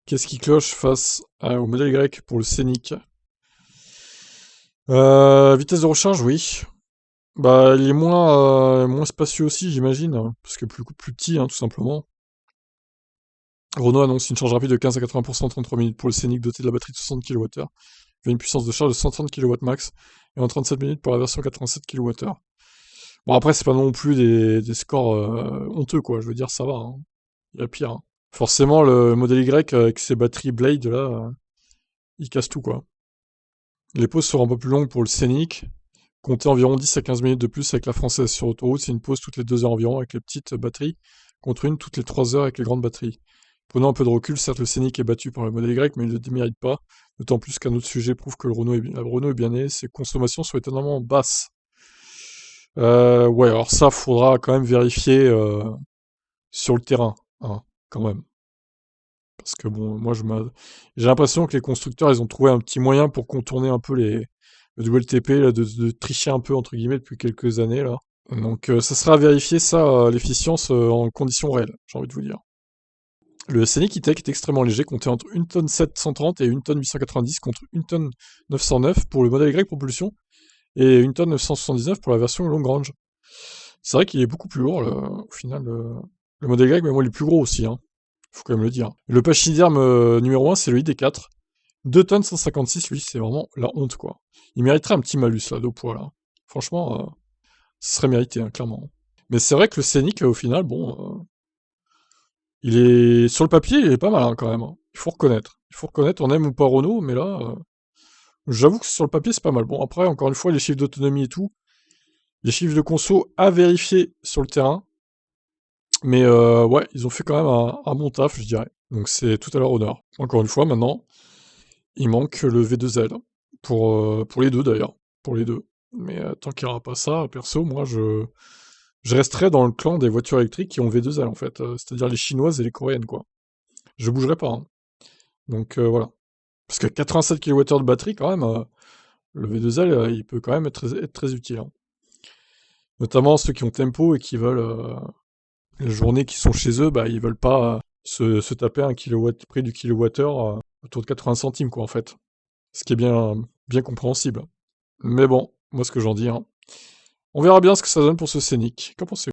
Qu'est-ce qui cloche face au modèle Y pour le Scénic? Vitesse de recharge, oui. Bah, il est moins spacieux aussi, j'imagine, hein, parce que plus petit, hein, tout simplement. Renault annonce une charge rapide de 15 à 80% en 33 minutes pour le Scénic doté de la batterie de 60 kWh, avec une puissance de charge de 130 kW max, et en 37 minutes pour la version 87 kWh. Bon, après, c'est pas non plus des scores honteux, quoi. Je veux dire, ça va, hein. Il y a pire, hein. Forcément, le modèle Y, avec ses batteries Blade, là, il casse tout, quoi. Les pauses seront un peu plus longues pour le Scénic. Comptez environ 10 à 15 minutes de plus avec la française sur autoroute, c'est une pause toutes les 2 heures environ avec les petites batteries, contre une toutes les 3 heures avec les grandes batteries. Prenant un peu de recul, certes le Scénic est battu par le modèle Y, mais il ne le démérite pas, d'autant plus qu'un autre sujet prouve que la Renault est bien née, ses consommations sont étonnamment basses. Ouais, alors ça, faudra quand même vérifier sur le terrain, hein, quand même. Parce que bon, j'ai l'impression que les constructeurs, ils ont trouvé un petit moyen pour contourner un peu le WLTP, là, de tricher un peu, entre guillemets, depuis quelques années, là. Donc ça sera à vérifier, ça, l'efficience en conditions réelles, j'ai envie de vous dire. Le Scénic E-Tech est extrêmement léger, comptait entre 1 tonne 730 et 1 tonne 890 contre 1 tonne 909 pour le modèle Y propulsion et 1 tonne 979 pour la version long range. C'est vrai qu'il est beaucoup plus lourd, au final, le modèle Y, mais moi il est plus gros aussi, hein. Faut quand même le dire. Le pachyderme numéro 1, c'est le ID4. 2 tonnes 156, lui, c'est vraiment la honte, quoi. Il mériterait un petit malus, là, de poids, là. Franchement, ce serait mérité, hein, clairement. Mais c'est vrai que le Scénic, au final, bon, il est sur le papier, il est pas mal, hein, quand même, hein. Il faut reconnaître. Il faut reconnaître, on aime ou pas Renault, mais là, j'avoue que sur le papier, c'est pas mal. Bon, après, encore une fois, les chiffres d'autonomie et tout, les chiffres de conso à vérifier sur le terrain. Mais ouais, ils ont fait quand même un bon taf, je dirais. Donc c'est tout à leur honneur. Encore une fois, maintenant, il manque le V2L. Pour les deux d'ailleurs. Pour les deux. Mais tant qu'il n'y aura pas ça, perso, moi je resterai dans le clan des voitures électriques qui ont V2L en fait. C'est-à-dire les chinoises et les coréennes, quoi. Je bougerai pas, hein. Donc voilà. Parce que 87 kWh de batterie, quand même, le V2L, il peut quand même être très utile, hein. Notamment ceux qui ont tempo et qui veulent les journées qui sont chez eux, bah, ils veulent pas se taper un kilowatt, prix du kilowattheure autour de 80 centimes, quoi, en fait. Ce qui est bien compréhensible. Mais bon, moi, ce que j'en dis, hein. On verra bien ce que ça donne pour ce Scénic. Qu'en pensez-vous?